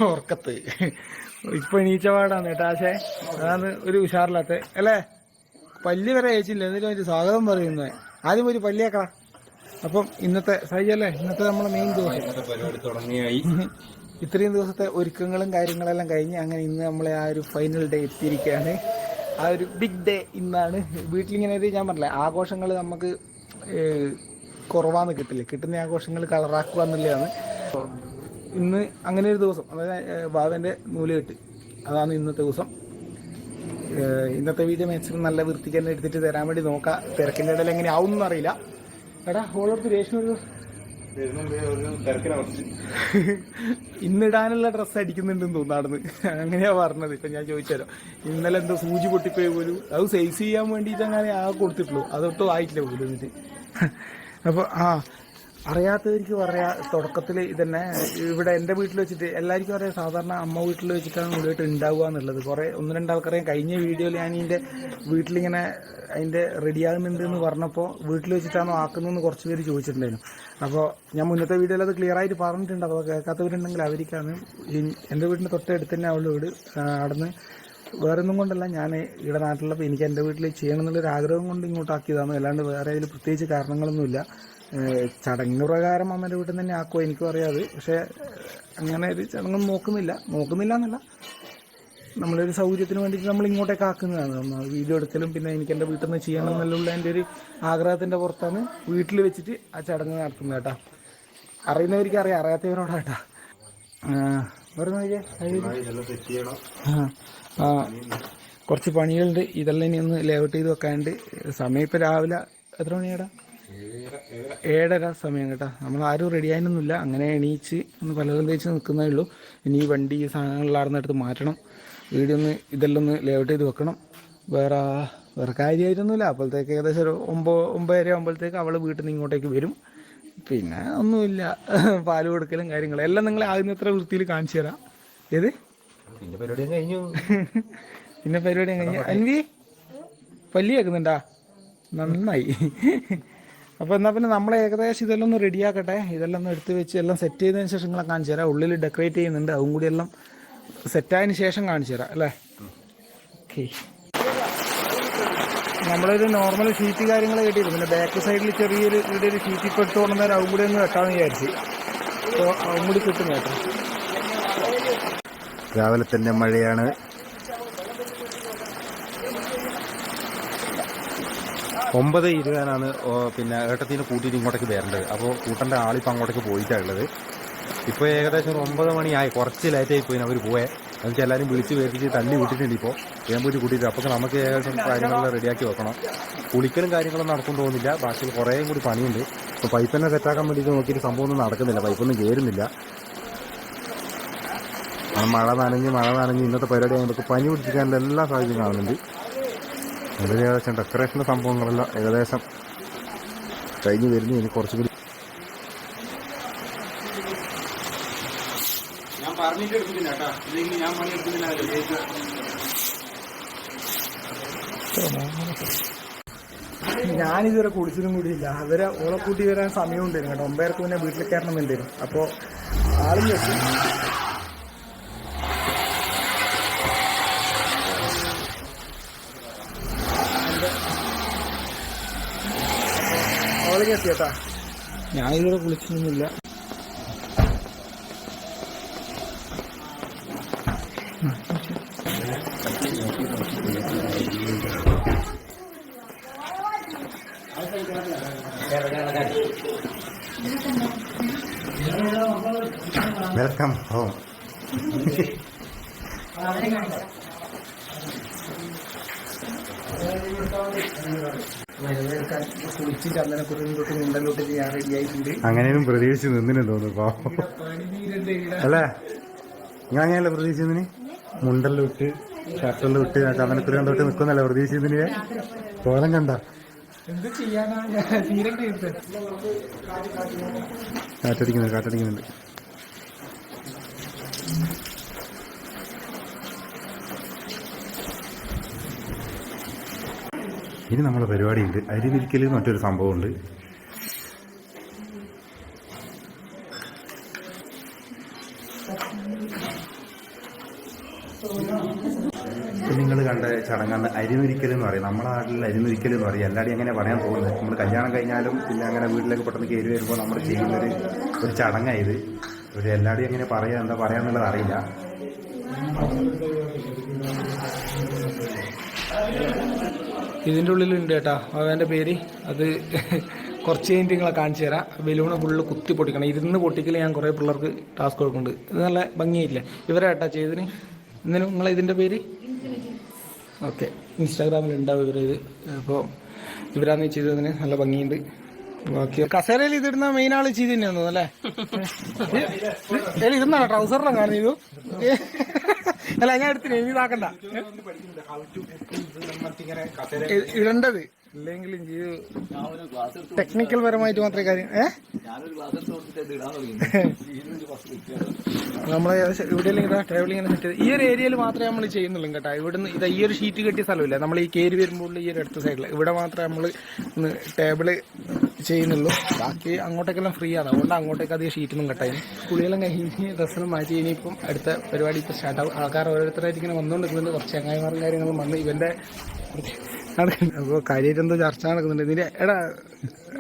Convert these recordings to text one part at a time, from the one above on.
ഉറക്കത്ത് ഇപ്പൊ എണീച്ച പാടാണ് കേട്ടാ. പക്ഷേ അതാണ് ഒരു ഉഷാറില്ലാത്ത അല്ലേ. പല്ല് വരെ അയച്ചില്ല, എന്നിട്ട് ഒരു സ്വാഗതം പറയുന്നത്. ആദ്യം ഒരു പല്ലിയേക്കാം. അപ്പം ഇന്നത്തെ സഹിയല്ലേ, ഇന്നത്തെ നമ്മളെ മെയിൻ ദിവസം പരിപാടി തുടങ്ങിയായി. ഇത്രയും ദിവസത്തെ ഒരുക്കങ്ങളും കാര്യങ്ങളെല്ലാം കഴിഞ്ഞ് അങ്ങനെ ഇന്ന് നമ്മളെ ആ ഒരു ഫൈനൽ ഡേ എത്തിയിരിക്കുകയാണ്. ആ ഒരു ബിഗ് ഡേ ഇന്നാണ്. വീട്ടിലിങ്ങനെ ഒരു ഞാൻ പറഞ്ഞില്ലേ, ആഘോഷങ്ങൾ നമുക്ക് കുറവാന്ന് കിട്ടുന്ന ആഘോഷങ്ങൾ കളറാക്കുക എന്നുള്ളതാണ്. ഇന്ന് അങ്ങനെ ഒരു ദിവസം, അതായത് ബാബൻ്റെ നൂലുകെട്ട്, അതാണ് ഇന്നത്തെ ദിവസം. ഇന്നത്തെ വീഡിയോ മാക്സിമം നല്ല വൃത്തിക്ക് തന്നെ എടുത്തിട്ട് തരാൻ വേണ്ടി നോക്കാം. തിരക്കിൻ്റെ ഇടയിൽ എങ്ങനെ ആവും എന്നറിയില്ല. എടാ ഓളോടത്ത് രേഷ്മ ഒരു ഇന്നിടാനുള്ള ഡ്രസ്സ് അടിക്കുന്നുണ്ടെന്ന് തോന്നാടുന്ന്, അങ്ങനെയാ പറഞ്ഞത്. ഇപ്പം ഞാൻ ചോദിച്ചാലോ, ഇന്നലെ എന്തോ സൂചി പൊട്ടിപ്പോയി പോലും, അത് സൈസ് ചെയ്യാൻ വേണ്ടിയിട്ട് അങ്ങനെ കൊടുത്തിട്ടുള്ളൂ, അതൊട്ടും ആയിട്ടില്ല പോലും എന്നിട്ട്. അപ്പോൾ അറിയാത്തവർക്ക് പറയാ, തുടക്കത്തിൽ ഇതന്നെ ഇവിടെ എൻ്റെ വീട്ടിൽ വെച്ചിട്ട് എല്ലാവർക്കും അറിയാം, സാധാരണ അമ്മ വീട്ടിൽ വെച്ചിട്ടാണ് നൂലുകെട്ട് ഉണ്ടാവുക എന്നുള്ളത്. കുറേ 1-2 ആൾക്കറിയാം. കഴിഞ്ഞ വീഡിയോയിൽ ഞാൻ ഇതിൻ്റെ വീട്ടിലിങ്ങനെ അതിൻ്റെ റെഡിയാകുന്നുണ്ട് എന്ന് പറഞ്ഞപ്പോൾ വീട്ടിൽ വെച്ചിട്ടാണോ ആക്കുന്നതെന്ന് കുറച്ച് പേര് ചോദിച്ചിട്ടുണ്ടായിരുന്നു. അപ്പോൾ ഞാൻ മുന്നത്തെ വീഡിയോയിൽ അത് ക്ലിയർ ആയിട്ട് പറഞ്ഞിട്ടുണ്ട്. അപ്പോൾ കേൾക്കാത്തവരുണ്ടെങ്കിൽ അവർക്കാണ്. എൻ്റെ വീടിൻ്റെ തൊട്ടടുത്ത് തന്നെ അവളുടെ വീട്. അവിടുന്ന് വേറൊന്നും കൊണ്ടല്ല, ഞാൻ ഇവിടെ നാട്ടിലുള്ളപ്പോൾ എനിക്ക് എൻ്റെ വീട്ടിൽ ചെയ്യണം എന്നുള്ളൊരു ആഗ്രഹം കൊണ്ട് ഇങ്ങോട്ടാക്കിയതാണ്. അല്ലാണ്ട് വേറെ അതിൽ പ്രത്യേകിച്ച് കാരണങ്ങളൊന്നുമില്ല. ചടങ്ങ് പ്രകാരം അമ്മേൻ്റെ വീട്ടിൽ തന്നെ ആക്കുമോ എനിക്കും അറിയാതെ. പക്ഷേ അങ്ങനെ ഒരു ചടങ്ങൊന്നും നോക്കുന്നില്ല എന്നല്ല, നമ്മളൊരു സൗകര്യത്തിന് വേണ്ടിയിട്ട് നമ്മൾ ഇങ്ങോട്ടേക്ക് ആക്കുന്നതാണ്. വീഡിയോ എടുക്കലും പിന്നെ എനിക്ക് എൻ്റെ വീട്ടിൽ നിന്ന് ചെയ്യണം എന്നുള്ള എൻ്റെ ഒരു ആഗ്രഹത്തിൻ്റെ പുറത്താണ് വീട്ടിൽ വെച്ചിട്ട് ആ ചടങ്ങ് നടത്തുന്നത് കേട്ടോ. അറിയുന്നവർക്ക് അറിയാം, അറിയാത്തവരോടാ. കുറച്ച് പണികളുണ്ട്. ഇതെല്ലാം ഇനി ഒന്ന് ലേഔട്ട് ചെയ്ത് വെക്കാനുണ്ട്. സമയം ഇപ്പം രാവിലെ എത്ര മണിയാടാ? 7:30 സമയം കേട്ടോ. നമ്മൾ ആരും റെഡി ആയിരുന്നില്ല. അങ്ങനെ എണീച്ച് ഒന്ന് പലതും തേച്ച് നിൽക്കുന്നേ ഉള്ളൂ. ഇനി ഈ വണ്ടി ഈ സാധനങ്ങളാർന്ന് എടുത്ത് മാറ്റണം. വീഡിയോ ഒന്ന് ഇതെല്ലാം ഒന്ന് ലേഔട്ട് ചെയ്ത് വെക്കണം. വേറെ കാര്യമായിട്ടൊന്നുമില്ല. അപ്പോഴത്തേക്ക് ഏകദേശം ഒരു 9:30 ആകുമ്പോഴത്തേക്ക് അവൾ വീട്ടിൽ നിന്ന് ഇങ്ങോട്ടേക്ക് വരും. പിന്നെ ഒന്നുമില്ല, പാല് കൊടുക്കലും കാര്യങ്ങളും എല്ലാം നിങ്ങളെ ആകുന്നത്ര വൃത്തിയിൽ കാണിച്ചു തരാം. ഏത് പിന്നെ പരിപാടി കഴിഞ്ഞു. പിന്നെ പരിപാടി കഴിഞ്ഞു. അൻവി പല്ലി കേൾക്കുന്നുണ്ടാ? നന്നായി. അപ്പോൾ എന്നാൽ പിന്നെ നമ്മൾ ഏകദേശം ഇതെല്ലാം ഒന്ന് റെഡിയാക്കട്ടെ. ഇതെല്ലാം ഒന്ന് എടുത്ത് വെച്ച് എല്ലാം സെറ്റ് ചെയ്തതിന് ശേഷം നിങ്ങളെ കാണിച്ചു തരാം. ഉള്ളിൽ ഡെക്കറേറ്റ് ചെയ്യുന്നുണ്ട്, അതും കൂടി എല്ലാം സെറ്റായതിന് ശേഷം കാണിച്ചു തരാം അല്ലേ. ഓക്കെ, നമ്മളൊരു നോർമൽ ഷീറ്റ് കാര്യങ്ങൾ കെട്ടിയിരുന്നു. പിന്നെ ബാക്ക് സൈഡിൽ ചെറിയൊരു ഇവിടെ ഒരു ഷീറ്റ് ഇപ്പോൾ എടുത്ത് കൊണ്ടുവന്നാൽ അതും കൂടി ഒന്ന് വെട്ടാമെന്ന് വിചാരിച്ച്. അപ്പോൾ അതും കൂടി കിട്ടും കേട്ടോ. രാവിലെ തന്നെ മഴയാണ്. 9:20 പിന്നെ ഏട്ടത്തിന് കൂട്ടിയിട്ട് ഇങ്ങോട്ടേക്ക് വരേണ്ടത്. അപ്പോൾ കൂട്ടൻ്റെ ആളിപ്പോൾ അങ്ങോട്ടേക്ക് പോയിട്ടാണുള്ളത്. ഇപ്പോൾ ഏകദേശം 9 മണിയായി. കുറച്ച് ലേറ്റായി പോയി അവർ പോയേ. എന്നുവെച്ചാൽ എല്ലാവരും വിളിച്ച് വേദിച്ച് തള്ളി വിട്ടിട്ടുണ്ട്. ഇപ്പോൾ ഞാൻ പോയിട്ട് കൂട്ടിയിട്ട് അപ്പോൾ നമുക്ക് ഏകദേശം കാര്യങ്ങളെല്ലാം റെഡിയാക്കി വെക്കണം. കുളിക്കലും കാര്യങ്ങളും നടക്കും തോന്നുന്നില്ല. ബാക്കി കുറേ കൂടി പണിയുണ്ട്. ഇപ്പോൾ പൈപ്പ് തന്നെ സെറ്റാക്കാൻ വേണ്ടിയിട്ട് നോക്കിയിട്ട് സംഭവമൊന്നും നടക്കുന്നില്ല. പൈപ്പൊന്നും കയറുന്നില്ല. മഴ നനഞ്ഞ് ഇന്നത്തെ പരിപാടി നമുക്ക് പനി പിടിച്ചിരിക്കാനുള്ള എല്ലാ സാഹചര്യം കാണുന്നുണ്ട്. അതിന് ഏകദേശം ഡെക്കറേഷൻ്റെ സംഭവങ്ങളെല്ലാം ഏകദേശം കഴിഞ്ഞ് വരുന്നു. ഇനി കുറച്ചും കൂടി ഞാനിതുവരെ കുളിച്ചതും കൂടിയില്ല. അവരെ ഓളെ കൂട്ടി വരാൻ സമയമുണ്ടായിരുന്നു കേട്ടോ. 9:30 പിന്നെ വീട്ടിൽ കയറണമെന്നുണ്ടായിരുന്നു. അപ്പോൾ ആളും വെച്ചു അവളേക്ക് എത്തിയേട്ടാ. ഞാനിതുവരെ കുളിച്ചൊന്നുമില്ല. Welcome home. അങ്ങനെയും പ്രതീക്ഷിച്ച് നിന്നിന് തോന്നുന്നു അല്ലേ? ഞാൻ അങ്ങനെയല്ല പ്രതീക്ഷിച്ചതിന്. മുണ്ടെല്ലാം ഇട്ട് ഷർട്ടെല്ലാം ഇട്ട് ചന്ദനക്കുറി തൊട്ട് നിൽക്കുന്നല്ല പ്രതീക്ഷിച്ചതിന്. കോലം കണ്ട കാറ്റടിക്കുന്നുണ്ട്. ഇനി നമ്മളെ പരിപാടിയുണ്ട്. അരി വിരിക്കൽ മറ്റൊരു സംഭവമുണ്ട്. നിങ്ങൾ കണ്ട ചടങ്ങാണ് അരിനൊരിക്കൽ എന്ന് പറയും. നമ്മുടെ നാട്ടിൽ അരിനൊരിക്കൽ എന്ന് പറയും. എല്ലാവരും അങ്ങനെ പറയാൻ തോന്നുന്നത്. നമ്മൾ കല്യാണം കഴിഞ്ഞാലും പിന്നെ അങ്ങനെ വീട്ടിലേക്ക് പെട്ടെന്ന് കയറി വരുമ്പോൾ നമ്മൾ ചെയ്യുന്നൊരു ചടങ്ങായത്. ഒരു എല്ലാവരും എങ്ങനെ പറയാ എന്താ പറയാന്നുള്ളത് അറിയില്ല. ഇതിൻ്റെ ഉള്ളിലുണ്ട് കേട്ടോ അവൻ്റെ പേര്. അത് കുറച്ച് കഴിഞ്ഞിട്ട് നിങ്ങളെ കാണിച്ചു തരാം. ബലൂണ് ഫുള്ള് കുത്തി പൊട്ടിക്കണം. ഇരുന്ന് പൊട്ടിക്കൽ ഞാൻ കുറേ പിള്ളേർക്ക് ടാസ്ക് കൊടുക്കുന്നുണ്ട്. ഇത് നല്ല ഭംഗിയായില്ലേ ഇവരെ കേട്ടാ ചെയ്തതിന്. ഇന്നലെ നിങ്ങളെ ഇതിൻ്റെ പേര് ഓക്കെ ഇൻസ്റ്റാഗ്രാമിൽ ഉണ്ടാവും ഇവർ. ഇത് അപ്പോൾ ഇവരാന്ന് ചെയ്തതിന് നല്ല ഭംഗിയുണ്ട്. ബാക്കി കസേരയിൽ ഇതിടുന്ന മെയിൻ ആള് ചെയ്ത് തന്നെയാന്ന് അല്ലേ? ഇരുന്നാണ് ട്രൗസറിലാണ് കാണുന്നത്. അല്ല ഞാൻ എടുത്തിന് ഇനി ഇതാക്കണ്ട ഇടേണ്ടത് ഇല്ലെങ്കിലും ടെക്നിക്കൽ പരമായിട്ട് മാത്രമേ കാര്യം. നമ്മളെ ഇവിടെ ട്രാവലിംഗ് സെറ്റ് ഈ ഒരു ഏരിയയിൽ മാത്രമേ നമ്മൾ ചെയ്യുന്നുള്ളൂ കേട്ടോ. ഇവിടുന്ന് ഇത് ഈ ഒരു ഷീറ്റ് കെട്ടിയ സ്ഥലമില്ല. നമ്മൾ ഈ കയറി വരുമ്പോൾ ഈ ഒരു അടുത്ത സൈഡിൽ ഇവിടെ മാത്രമേ നമ്മൾ ടേബിള് ചെയ്യുന്നുള്ളൂ. ബാക്കി അങ്ങോട്ടേക്കെല്ലാം ഫ്രീ ആണ്. അതുകൊണ്ട് അങ്ങോട്ടേക്ക് അധികം ഷീറ്റൊന്നും കട്ടായി. കുളിയെല്ലാം കഴിഞ്ഞ് ഡ്രസ്സെല്ലാം മാറ്റി ഇനിയിപ്പം അടുത്ത പരിപാടി ഇപ്പോൾ സ്റ്റാർട്ടാവും. ആൾക്കാർ ഓരോരുത്തരായിട്ട് ഇങ്ങനെ വന്നുകൊണ്ടിരിക്കുന്നുണ്ട്. കുറച്ച് ചങ്ങായിമാരും കാര്യങ്ങളും വന്ന് ഇവന്റെ അപ്പോൾ കാര്യമായിട്ട് എന്തോ ചർച്ച നടക്കുന്നുണ്ട്. ഇതിന്റെ എടാ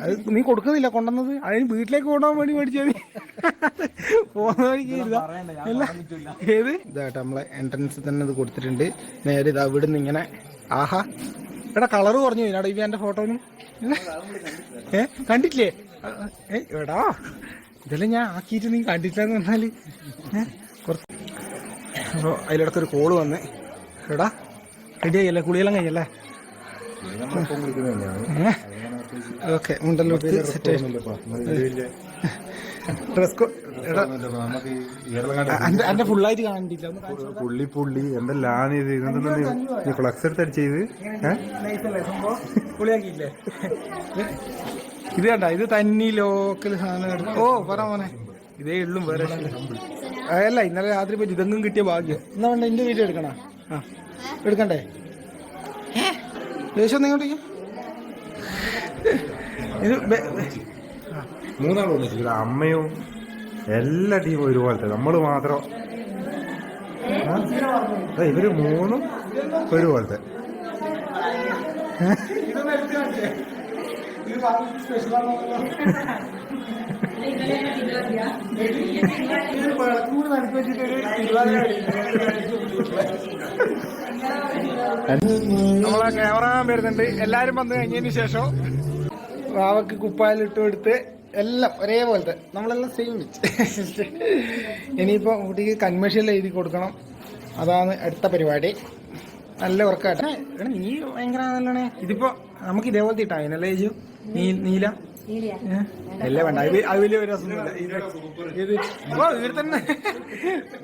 അത് നീ കൊടുക്കുന്നില്ല കൊണ്ടുവന്നത്. അതിന് വീട്ടിലേക്ക് കൊണ്ടുപോകാൻ വേണ്ടി മേടിച്ചാൽ പോകുന്ന വഴിക്ക് ഏത് ഇതായിട്ട് നമ്മളെ എൻട്രൻസിൽ തന്നെ ഇത് കൊടുത്തിട്ടുണ്ട്. നേരെ ഇതാ ഇവിടുന്ന് ഇങ്ങനെ ആഹാ എടാ കളറ് കുറഞ്ഞു പോയിനാടാ ഇവ എന്റെ ഫോട്ടോന്. കണ്ടിട്ടില്ലേ എടാ ഇതെല്ലാം ഞാൻ ആക്കിയിട്ട് നീ കണ്ടിട്ടില്ലെന്ന് പറഞ്ഞാല് കുറച്ച്. അപ്പോൾ അതിലിടത്തൊരു കോള് വന്ന് എടാ റെഡി ആയില്ലേ കുളിയെല്ലാം കഴിഞ്ഞല്ലേ? ഓക്കെ ഉണ്ടല്ലോ സെറ്റ് ഡ്രസ് എന്റെ ഫുള്ളായിട്ട് കാണിട്ടില്ല. പുള്ളി എന്തെല്ലാം ഇത് ഫ്ലക്സ് എടുത്ത് അടിച്ചത് പുളിയാക്കിയില്ലേ? ഇത് കണ്ട ഇത് തന്നി ലോക്കൽ സാധനം. ഓ പറ മോനെ ഇതേ ഉള്ളും വേറെ അല്ല. ഇന്നലെ രാത്രി പറ്റി ഇതെങ്കിലും കിട്ടിയ ഭാഗ്യം. എന്നാ വേണ്ട എന്റെ വീഡിയോ എടുക്കണ? ആ എടുക്കണ്ടേ? ദേശം നിങ്ങോട്ടേക്ക് ഇത് മൂന്നാളും അമ്മയും എല്ലാ ടീമും ഒരുപോലത്തെ. നമ്മൾ മാത്രം ഇവര് മൂന്നും ഒരുപോലത്തെ. നമ്മളെ ക്യാമറ വരുന്നുണ്ട്. എല്ലാരും വന്നു കഴിഞ്ഞതിന് ശേഷം വാവക്ക് കുപ്പായിലിട്ട് എടുത്ത് എല്ലാം ഒരേപോലത്തെ നമ്മളെല്ലാം സെയിം വെച്ച്. ഇനിയിപ്പോ കുട്ടിക്ക് കൺമേഷൻ എഴുതി കൊടുക്കണം. അതാണ് അടുത്ത പരിപാടി. നല്ല ഉറക്കാട്ടെ. നീ ഭയങ്കര നല്ലണേ. ഇതിപ്പോ നമുക്ക് ഇതേപോലത്തെ ഇട്ടാ അതിനല്ലേ ചേച്ചു നീല അല്ലേ വേണ്ട. അത് വലിയ ഒരു രസമൊന്നുമില്ല. ഇത് ഓ ഇതിൽ തന്നെ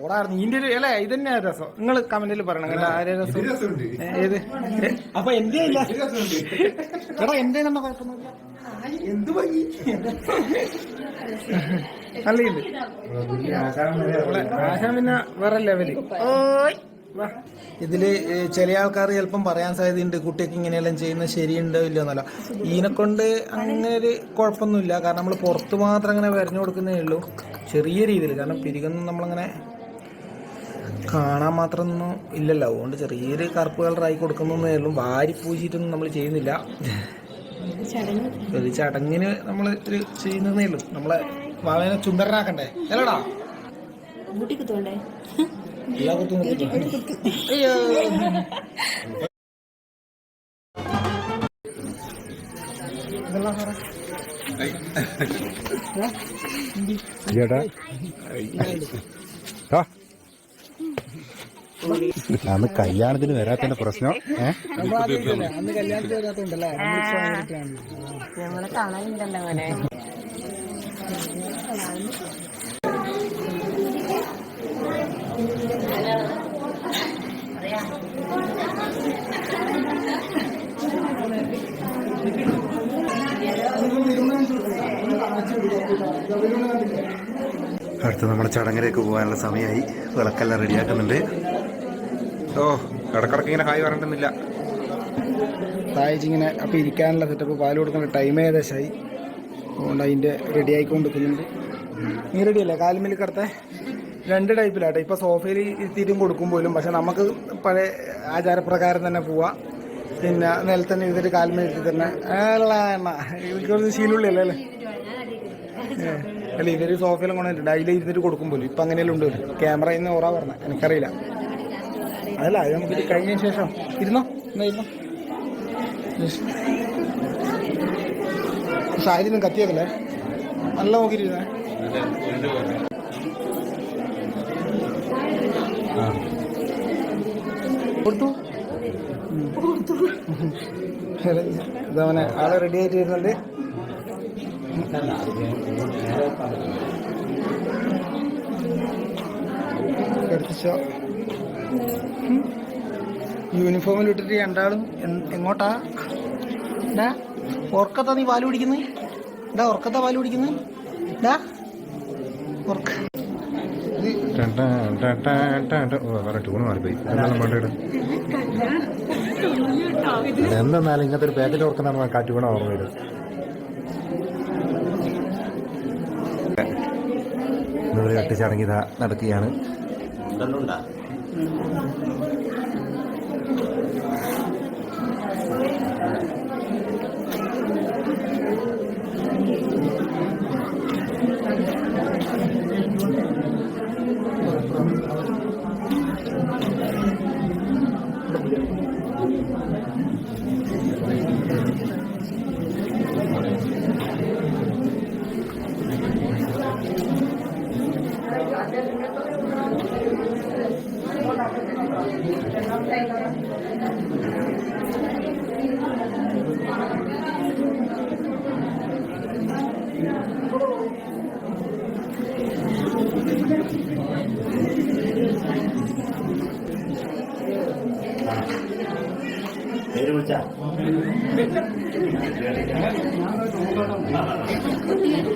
ഓടായിരുന്നു ഇതിന്റെ ഒരു അല്ലേ ഇത് തന്നെ രസം. നിങ്ങൾ കമന്റിൽ പറയണം കേട്ടോ ആരെ രസം ഏത്. അപ്പൊ എന്റെ ഇല്ല ചേട്ടാ എന്റെ കണ്ട കുഴപ്പമൊന്നുമില്ല. എന്ത് ഭംഗി നല്ലുണ്ട്. ആശാൻ പിന്നെ വേറെ ലെവല്. ഇതില് ചില ആൾക്കാർ ചിലപ്പം പറയാൻ സാധ്യതയുണ്ട് കുട്ടിയൊക്കെ ഇങ്ങനെയെല്ലാം ചെയ്യുന്നത് ശരിയുണ്ടോ ഇല്ലയോ എന്നല്ല. ഇതിനെക്കൊണ്ട് അങ്ങനെ ഒരു കുഴപ്പമൊന്നുമില്ല. കാരണം നമ്മൾ പുറത്ത് മാത്രം അങ്ങനെ വരഞ്ഞു കൊടുക്കുന്നേ ഉള്ളൂ ചെറിയ രീതിയിൽ. കാരണം പിരികൊന്നും നമ്മളങ്ങനെ കാണാൻ മാത്രമൊന്നും ഇല്ലല്ലോ. അതുകൊണ്ട് ചെറിയൊരു കറുപ്പ് കളറായി കൊടുക്കുന്നേ ഉള്ളൂ. വാരി പൂജിയിട്ടൊന്നും നമ്മൾ ചെയ്യുന്നില്ല. ഒരു ചടങ്ങിന് നമ്മൾ ഒരു ചെയ്യുന്നതേ ഉള്ളൂ. നമ്മളെ വാവേനെ ചുന്ദരനാക്കണ്ടേ അല്ലടാ? എല്ലാ കുത്തും അയ്യോ അന്ന് കല്യാണത്തിന് വരാത്തതിന്റെ പ്രശ്നം അന്ന് കല്യാണത്തിന് വരാത്തോണ്ടല്ലേ നമ്മളെ കാണാനില്ലല്ലോ അങ്ങനെ. അടുത്ത് നമ്മുടെ ചടങ്ങിലേക്ക് പോകാനുള്ള സമയമായി. വിളക്കെല്ലാം റെഡിയാക്കുന്നുണ്ട്. ഓ ഇടക്കിടക്ക് ഇങ്ങനെ ഹായ് പറഞ്ഞിട്ടുന്നില്ല. താഴ്ചിങ്ങനെ അപ്പം ഇരിക്കാനുള്ള സെറ്റപ്പ് പാല് കൊടുക്കേണ്ട ടൈം ഏകദേശമായി. അതുകൊണ്ട് അതിൻ്റെ റെഡി ആയിക്കൊണ്ടിരിക്കുന്നുണ്ട്. നീ റെഡിയല്ലേ? കാലുമേൽ കിടത്തെ 2 ടൈപ്പിലാട്ടെ. ഇപ്പൊ സോഫയിൽ ഇരുത്തിയിട്ടും കൊടുക്കും പോലും, പക്ഷെ നമുക്ക് പഴയ ആചാരപ്രകാരം തന്നെ പോവാം. പിന്നെ നിലത്ത് തന്നെ ഇരുന്നിട്ട് കാൽമേൽ ഇരുത്തി തന്നെ ഇതൊരു ശീലമുള്ളല്ലേ അല്ലേ? അല്ല ഇവര് സോഫയിലും കൊണ്ടിട്ടുണ്ട്, അതിൽ ഇരുന്നിട്ട് കൊടുക്കും പോലും. ഇപ്പൊ അങ്ങനെയെല്ലാം ഉണ്ട്. ക്യാമറയിൽ നിന്ന് ഓറാ പറഞ്ഞ എനിക്കറിയില്ല. അതല്ല അത് നമുക്ക് കഴിഞ്ഞതിന് ശേഷം ഇരുന്നോ എന്നാ ഇരുന്നോ. സാഹചര്യം കത്തിയേക്കല്ലേ, നല്ല നോക്കിയിരുന്നേ. കൊടുത്തു ഇതവനെ ആളെ റെഡി ആയിട്ട് വരുന്നുണ്ട്. എടുത്തിച്ചോ. യൂണിഫോമിൽ ഇട്ടിട്ട് 2 ആളും എങ്ങോട്ടാ? ഡാ ഉറക്കത്താ നീ പാല് കുടിക്കുന്നത്? ഡാ ഉറക്കത്താ പാല് കുടിക്കുന്നത്? ഡാ ഉറക്ക ട്യൂണ് മാറിപ്പോയി. എന്തെന്നാലും ഇങ്ങനത്തെ ഒരു പാക്കറ്റ് ഓർക്കുന്നതാണ് കാറ്റുകൂടെ ഓർമ്മ വരും. ഇന്നൊരു കെട്ടിച്ചടങ്ങി നടക്കുകയാണ്.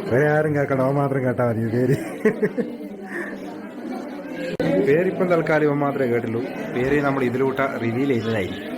വേറെ ആരും കേൾക്കണ്ട, അവൻ മാത്രം കേട്ടാ മതി. പേരിപ്പം തൽക്കാലം ഇവൻ മാത്രമേ കേട്ടുള്ളൂ. പേര് നമ്മൾ ഇതിലൂട്ട റിവീൽ ചെയ്തതായിരിക്കും.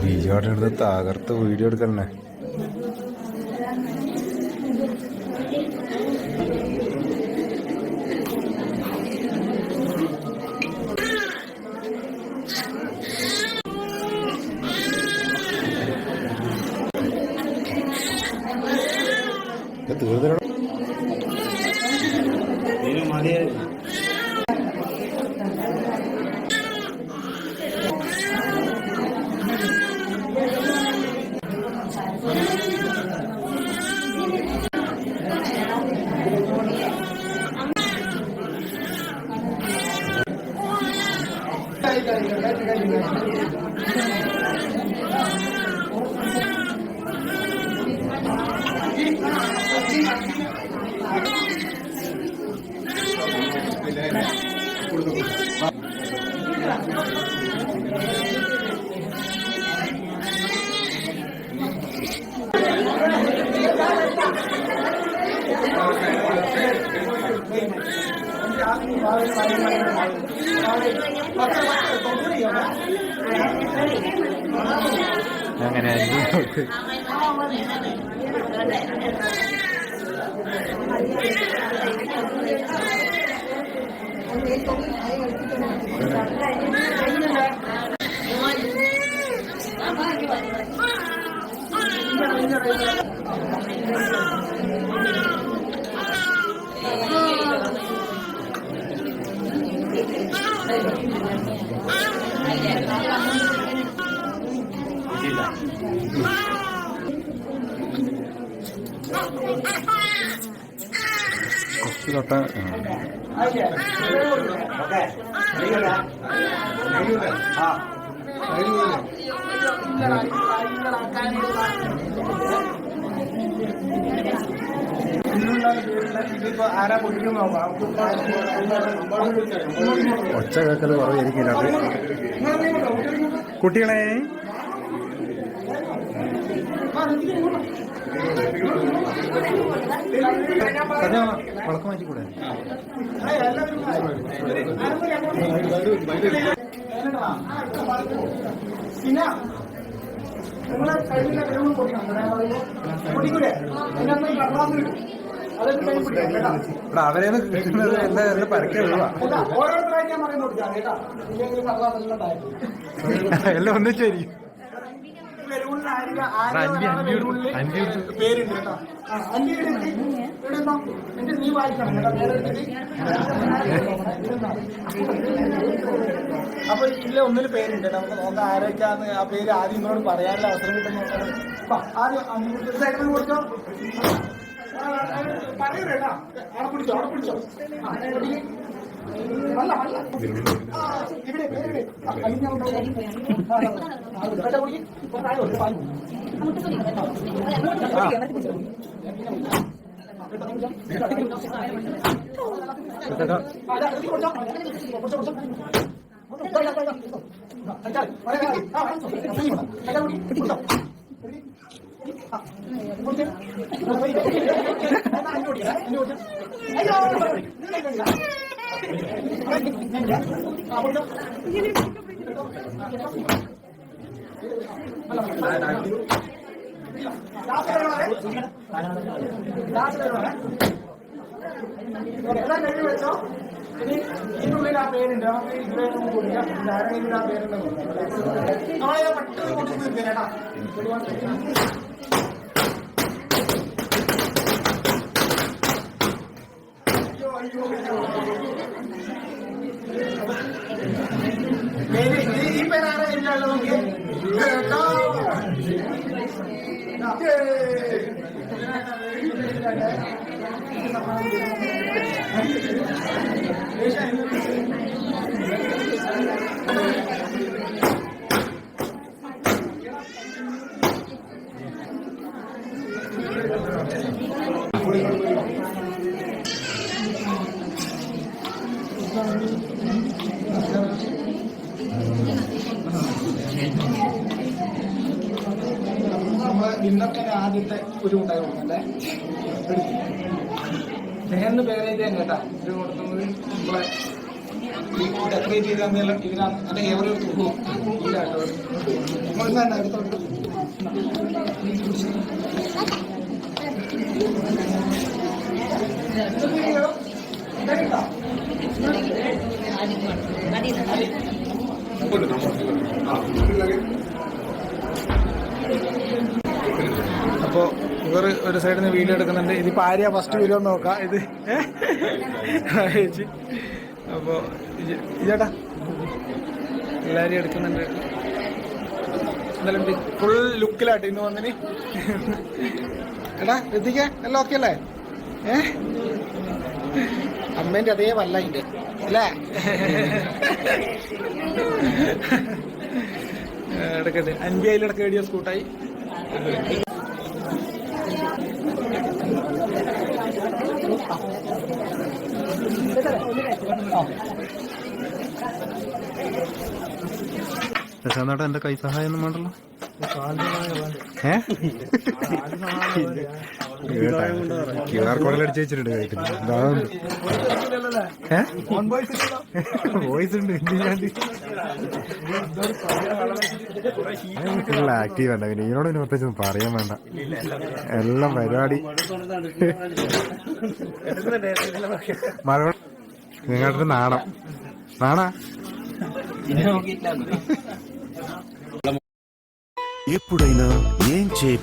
വീഡിയോടെ എടുത്ത് തകർത്ത് വീഡിയോ എടുക്കണേ. തീർന്നോ അങ്ങനെ തൊട്ട ഇതിപ്പോ ആരാ പൊട്ടിക്കും നോക്കാം. ഒച്ച കേൾക്കൽ കുറവായിരിക്കും കുട്ടികളെ. വളക്കം മാറ്റിക്കൂടെ? പിന്നെ നിങ്ങളെ കഴിഞ്ഞ പൊട്ടിക്കൂലേ? അവരെ കിട്ടുന്നത് എന്താ പരക്കെ ഓരോരുത്തരായിട്ട് ഞാൻ പറയുന്നത് കേട്ടാ. എല്ലാം ഒന്നിച്ചായിരിക്കും. പേരുണ്ട് കേട്ടോ. എന്റെ നീ വായിക്കണം കേട്ടോ. അപ്പൊ ഇല്ല ഒന്നിന് പേരുണ്ട്. നമുക്ക് നോക്കാം ആരൊക്കെയാന്ന് ആ പേര് ആദ്യം നിങ്ങളോട് പറയാനുള്ള അവസരം കിട്ടുന്ന ആദ്യം സൈക്കിൾ കൊടുത്തോ. പറയൂരേട്ടാ. അവിടെ പിടിച്ചോ, അവിടെ പിടിച്ചോ. അല്ല അല്ല ഇവിടെ പേര് വെച്ചോ. ഇനി ഇതിനുള്ളിൽ ആ പേരുണ്ട്. ആ പേര് ഇതുവരെയൊന്നും കൂടില്ല. ധാരണയിൽ ആ പേരുണ്ട്. നമ്മളെ പെട്ടെന്ന് കൊണ്ടു തീർക്കേട്ടാ. ഈ പേരാണ് ഇല്ലല്ലോ. നോക്കിയേ ഇന്നത്തെ ആദ്യത്തെ ഒരു ഉണ്ടായി കൊടുക്കണ്ടേ. സ്നേഹന്ന് പേരായിട്ട് തന്നെ കേട്ടാ ഇത് കൊടുക്കുന്നത്. നമ്മളെ ഡെക്കറേറ്റ് ചെയ്ത് തന്നെല്ലാം ഇതിനാണ് എന്റെ ഏവരും ഇല്ല കേട്ടോ. നമ്മൾ തന്നെ അടുത്തോട്ട് അപ്പോ ഇവർ ഒരു സൈഡിൽ നിന്ന് വീഡിയോ എടുക്കുന്നുണ്ട്. ഇതിപ്പോ ആരെയാ ഫസ്റ്റ് വീഡിയോ നോക്കാം. ഇത് ചേച്ചി. അപ്പോ ചേട്ടാ എല്ലാരും എടുക്കുന്നുണ്ട്. എന്തായാലും ഫുൾ ലുക്കിലായിട്ട് ഇന്ന് വന്നിന്. എടാ എത്തിക്ക എല്ലാം ഓക്കെ അല്ലേ? അമ്മേന്റെ അതേ വല്ല ഇതിന്റെ അല്ലേ? എടുക്കട്ടെ. 5,000 വീഡിയോ സ്കൂട്ടായി. പ്രശാന്തേട്ടാ എന്റെ കൈ സഹായം ഒന്നും വേണ്ടല്ലോ. QR കോഡിൽ അടിച്ചു വെച്ചിട്ടുണ്ട് കൈറ്റിൽ. വോയിസ് ഉണ്ട്. ഫുൾ ആക്റ്റീവ് അല്ല. പിന്നെ ഇതിനോട് പിന്നെ പ്രത്യേകിച്ച് പറയാൻ വേണ്ട. എല്ലാം പരിപാടി മറുപടി നിങ്ങളുടെ നാണാ ఎప్పుడైనా ఏం చేయ